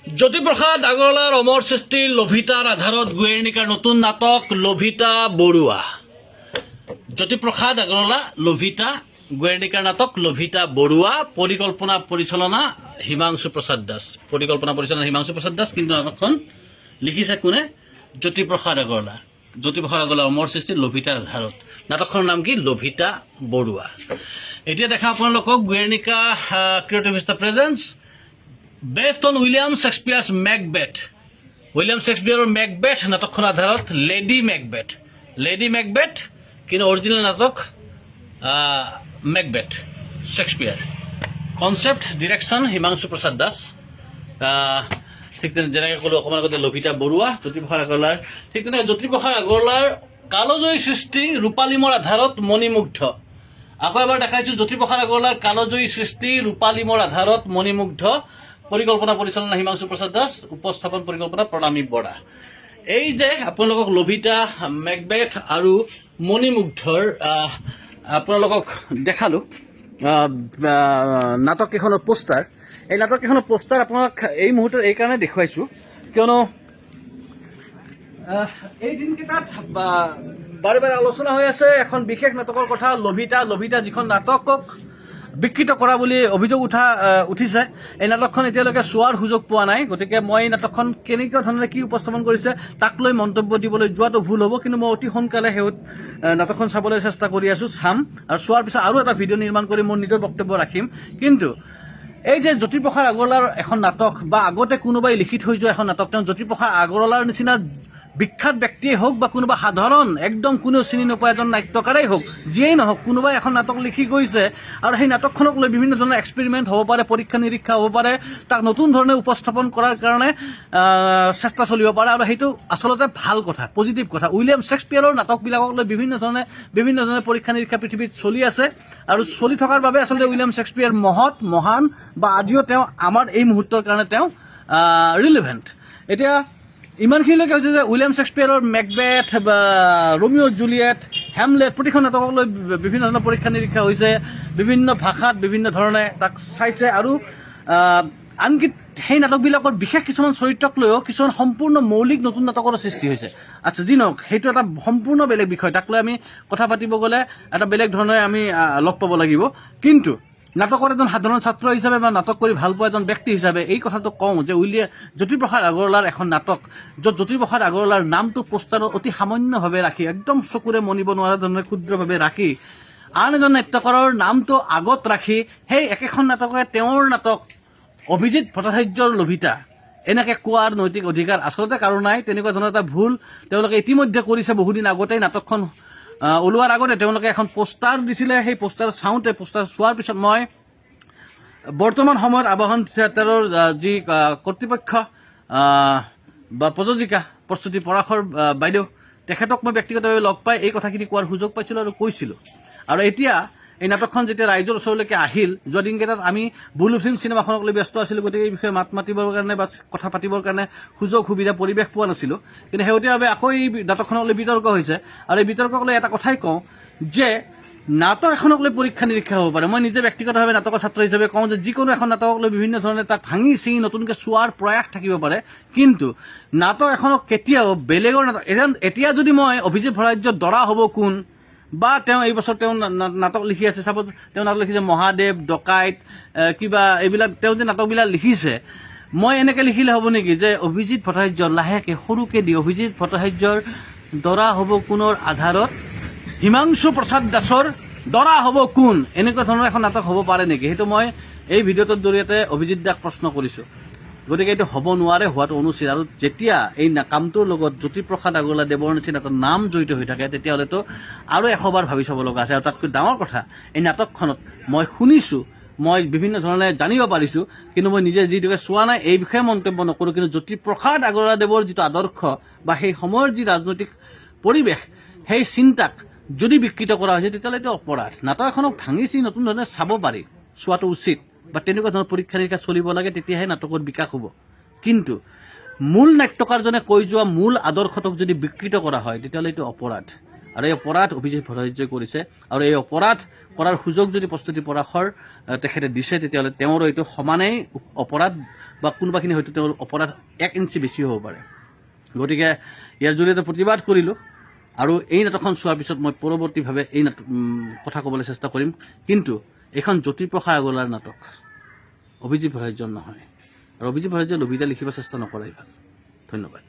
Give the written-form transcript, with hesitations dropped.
জ্যোতিপ্ৰসাদ আগৰৱালাৰ অমৰ সৃষ্টিৰ লভিতাৰ আধাৰত গুৱেৰনিকাৰ নতুন নাটক লভিতা বৰুৱা। জ্যোতিপ্ৰসাদ আগৰৱালা লভিতা গুৱেৰনিকাৰ নাটক লভিতা বৰুৱা। পৰিকল্পনা পৰিচালনা হিমাংশু প্ৰসাদ দাস। কিন্তু নাটকখন লিখিছে কোনে? জ্যোতিপ্ৰসাদ আগৰৱালা। জ্যোতিপ্ৰসাদ আগৰৱালা অমৰ সৃষ্টিৰ লভিতাৰ আধাৰত। নাটকখনৰ নাম কি? লভিতা বৰুৱা। এতিয়া দেখা আপোনালোকক Guernica creative staff presence based on William Shakespeare's Macbeth. William শেক্সপিয়াৰৰ মেকবেথ নাটকখনৰ আধাৰত লেডি মেকবেথ কিন্তু অৰিজিনেল নাটক Macbeth Shakespeare. Concept direction Himangshu Prasad Das. ঠিক তেনে যেনেকৈ ক'লো অকণমান আগতে লভিতা বৰুৱা জ্যোতিপ্ৰসাদ আগৰৱালাৰ। ঠিক তেনেকৈ জ্যোতিপ্ৰসাদ আগৰৱালাৰ কালজয়ী সৃষ্টি ৰূপালিমৰ আধাৰত মণিমুগ্ধ। আকৌ এবাৰ দেখাইছো জ্যোতিপ্ৰসাদ আগৰৱালাৰ কালজয়ী সৃষ্টি ৰূপালিমৰ আধাৰত মণিমুগ্ধ। পৰিকল্পনা পৰিচালনা হিমাংশু প্ৰসাদ দাস। উপস্থাপন পৰিকল্পনা প্ৰণামী বৰা। এই যে আপোনালোকক লভিতা মেকবেথ আৰু মণিমুগ্ধৰ আপোনালোকক দেখালো নাটক কেইখনৰ পোষ্টাৰ। এই নাটক কেইখনৰ পোষ্টাৰ আপোনাক এই মুহূৰ্তত এই কাৰণে দেখুৱাইছো কিয়নো এই দিনকেইটাত বাৰে বাৰে আলোচনা হৈ আছে এখন বিশেষ নাটকৰ কথা লভিতা যিখন নাটকক বিকৃত কৰা বুলি অভিযোগ উঠিছে। এই নাটকখন এতিয়ালৈকে চোৱাৰ সুযোগ পোৱা নাই। গতিকে মই এই নাটকখন কেনেকুৱা ধৰণে কি উপস্থাপন কৰিছে তাক লৈ মন্তব্য দিবলৈ যোৱাটো ভুল হ'ব। কিন্তু মই অতি সোনকালে নাটকখন চাবলৈ চেষ্টা কৰি আছো, চাম আৰু চোৱাৰ পিছত আৰু এটা ভিডিঅ' নিৰ্মাণ কৰি মোৰ নিজৰ বক্তব্য ৰাখিম। কিন্তু এই যে জ্যোতিপ্ৰসাদ আগৰৱালাৰ এখন নাটক বা আগতে কোনোবাই লিখি থৈ যোৱা এখন নাটক, তেওঁ জ্যোতিপ্ৰসাদ আগৰৱালাৰ নিচিনা বিখ্যাত ব্যক্তিয়ে হওক বা কোনোবা সাধাৰণ একদম কোনেও চিনি নোপোৱা এজন নাট্যকাৰেই হওক, যিয়েই নহওক কোনোবাই এখন নাটক লিখি গৈছে আৰু সেই নাটকখনক লৈ বিভিন্ন ধৰণৰ এক্সপেৰিমেণ্ট হ'ব পাৰে, পৰীক্ষা নিৰীক্ষা হ'ব পাৰে, তাক নতুন ধৰণে উপস্থাপন কৰাৰ কাৰণে চেষ্টা চলিব পাৰে আৰু সেইটো আচলতে ভাল কথা, পজিটিভ কথা। উইলিয়াম শেক্সপিয়াৰৰ নাটকবিলাকক লৈ বিভিন্ন ধৰণে পৰীক্ষা নিৰীক্ষা পৃথিৱীত চলি আছে আৰু চলি থকাৰ বাবে আচলতে উইলিয়াম শেক্সপিয়াৰ মহান বা আজিও তেওঁ আমাৰ এই মুহূৰ্তৰ কাৰণে তেওঁ ৰিলেভেণ্ট। এতিয়া ইমানখিনিলৈকে হৈছে যে উইলিয়াম শেক্সপিয়াৰৰ মেকবেথ বা ৰোমিঅ' জুলিয়েট, হেমলেট প্ৰতিখন নাটকক লৈ বিভিন্ন ধৰণৰ পৰীক্ষা নিৰীক্ষা হৈছে, বিভিন্ন ভাষাত বিভিন্ন ধৰণে তাক চাইছে আৰু আনকি সেই নাটকবিলাকৰ বিশেষ কিছুমান চৰিত্ৰক লৈও কিছুমান সম্পূৰ্ণ মৌলিক নতুন নাটকৰ সৃষ্টি হৈছে। আচ্ছা যি নহওক সেইটো এটা সম্পূৰ্ণ বেলেগ বিষয়, তাক লৈ আমি কথা পাতিব গ'লে এটা বেলেগ ধৰণে আমি লগ পাব লাগিব। কিন্তু নাটকৰ এজন সাধাৰণ ছাত্ৰ হিচাপে বা নাটক কৰি ভাল পোৱা এজন ব্যক্তি হিচাপে এই কথাটো কওঁ যে জ্যোতিপ্ৰসাদ আগৰৱালাৰ এখন নাটক য'ত জ্যোতিপ্ৰসাদ আগৰৱালাৰ নামটো পোষ্টাৰত অতি সামান্যভাৱে ৰাখি একদম চকুৰে মনিব নোৱাৰা ধৰণে ক্ষুদ্ৰভাৱে ৰাখি আন এজন নাট্যকাৰৰ নামটো আগত ৰাখি সেই একেখন নাটকে তেওঁৰ নাটক অভিজিত ভট্টাচাৰ্যৰ লভিতা এনেকৈ কোৱাৰ নৈতিক অধিকাৰ আচলতে কাৰো নাই। তেনেকুৱা ধৰণৰ এটা ভুল তেওঁলোকে ইতিমধ্যে কৰিছে। বহুদিন আগতেই নাটকখন ওলোৱাৰ আগতে তেওঁলোকে এখন পোষ্টাৰ দিছিলে। সেই পোষ্টাৰ চোৱাৰ পিছত মই বৰ্তমান সময়ত আবাহন থিয়েটাৰৰ যি কৰ্তৃপক্ষ বা প্ৰযোজিকা প্ৰস্তুতি পৰাশৰ বাইদেউ, তেখেতক মই ব্যক্তিগতভাৱে লগ পাই এই কথাখিনি কোৱাৰ সুযোগ পাইছিলোঁ আৰু কৈছিলোঁ। আৰু এতিয়া এই নাটকখন যেতিয়া ৰাইজৰ ওচৰলৈকে আহিল, যোৱা দিনকেইটাত আমি বুলু ফিল্ম চিনেমাখনক লৈ ব্যস্ত আছিলোঁ, গতিকে এই বিষয়ে মাত মাতিবৰ কাৰণে বা কথা পাতিবৰ কাৰণে সুযোগ সুবিধা পৰিৱেশ পোৱা নাছিলোঁ। কিন্তু শেহতীয়াভাৱে আকৌ এই নাটকখনক লৈ বিতৰ্ক হৈছে আৰু এই বিতৰ্কক লৈ এটা কথাই কওঁ যে নাটক এখনক লৈ পৰীক্ষা নিৰীক্ষা হ'ব পাৰে। মই নিজে ব্যক্তিগতভাৱে নাটকৰ ছাত্ৰ হিচাপে কওঁ যে যিকোনো এখন নাটকক লৈ বিভিন্ন ধৰণে তাক ভাঙি চিঙি নতুনকৈ চোৱাৰ প্ৰয়াস থাকিব পাৰে। কিন্তু নাটক এখনক কেতিয়াও বেলেগৰ নাটক এতিয়া যদি মই অভিজিত ভট্টাচাৰ্যৰ দৰা হ'ব কোন বা তেওঁ এই বছৰ তেওঁ নাটক লিখি আছে, চাপ'জ তেওঁ নাটক লিখিছে মহাদেৱ, ডকাইত, কিবা এইবিলাক তেওঁ যে নাটকবিলাক লিখিছে, মই এনেকৈ লিখিলে হ'ব নেকি যে অভিজিত ভট্টাচাৰ্যৰ লাহেকৈ সৰুকৈ দি অভিজিত ভট্টাচাৰ্যৰ দৰা হ'ব কোনৰ আধাৰত হিমাংশু প্ৰসাদ দাসৰ দৰা হ'ব কোন, এনেকুৱা ধৰণৰ এখন নাটক হ'ব পাৰে নেকি? সেইটো মই এই ভিডিঅ'টোৰ জৰিয়তে অভিজিত দাক প্ৰশ্ন কৰিছোঁ। গতিকে এইটো হ'ব নোৱাৰে, হোৱাটো অনুচিত। আৰু যেতিয়া এই কামটোৰ লগত জ্যোতিপ্ৰসাদ আগৰৱালা দেৱৰ নিচিনা এটা নাম জড়িত হৈ থাকে তেতিয়াহ'লেতো আৰু 100 বাৰ ভাবি চাব লগা আছে। আৰু তাতকৈ ডাঙৰ কথা, এই নাটকখনত মই শুনিছোঁ, মই বিভিন্ন ধৰণে জানিব পাৰিছোঁ, কিন্তু মই নিজে যিটোকে চোৱা নাই এই বিষয়ে মন্তব্য নকৰোঁ। কিন্তু জ্যোতিপ্ৰসাদ আগৰৱালা দেৱৰ যিটো আদৰ্শ বা সেই সময়ৰ যি ৰাজনৈতিক পৰিৱেশ, সেই চিন্তাক যদি বিকৃত কৰা হৈছে তেতিয়াহ'লে এইটো অপৰাধ। নাটক এখনক ভাঙিছি নতুন ধৰণে চাব পাৰি, চোৱাটো উচিত বা তেনেকুৱা ধৰণৰ পৰীক্ষা নিৰীক্ষা চলিব লাগে, তেতিয়াহে নাটকৰ বিকাশ হ'ব। কিন্তু মূল নাট্যকাৰজনে কৈ যোৱা মূল আদৰ্শটোক যদি বিকৃত কৰা হয় তেতিয়াহ'লে এইটো অপৰাধ। আৰু এই অপৰাধ অভিজিত ভট্টাচাৰ্যই কৰিছে আৰু এই অপৰাধ কৰাৰ সুযোগ যদি প্ৰস্তুতি পৰাশৰ তেখেতে দিছে তেতিয়াহ'লে তেওঁৰো এইটো সমানেই অপৰাধ বা কোনোবাখিনি হয়তো তেওঁৰ অপৰাধ 1 ইঞ্চি বেছি হ'ব পাৰে গতিকে ইয়াৰ জৰিয়তে প্ৰতিবাদ কৰিলোঁ আৰু এই নাটকখন চোৱাৰ পিছত মই পৰৱৰ্তীভাৱে এই কথা ক'বলৈ চেষ্টা কৰিম কিন্তু এইখন জ্যোতিপ্ৰসাদ আগৰৱালাৰ নাটক অভিজিত ভট্টাচাৰ্যৰ নহয় আৰু অভিজিত ভট্টাচাৰ্যই লভিতা লিখিব চেষ্টা নকৰাই ভাল ধন্যবাদ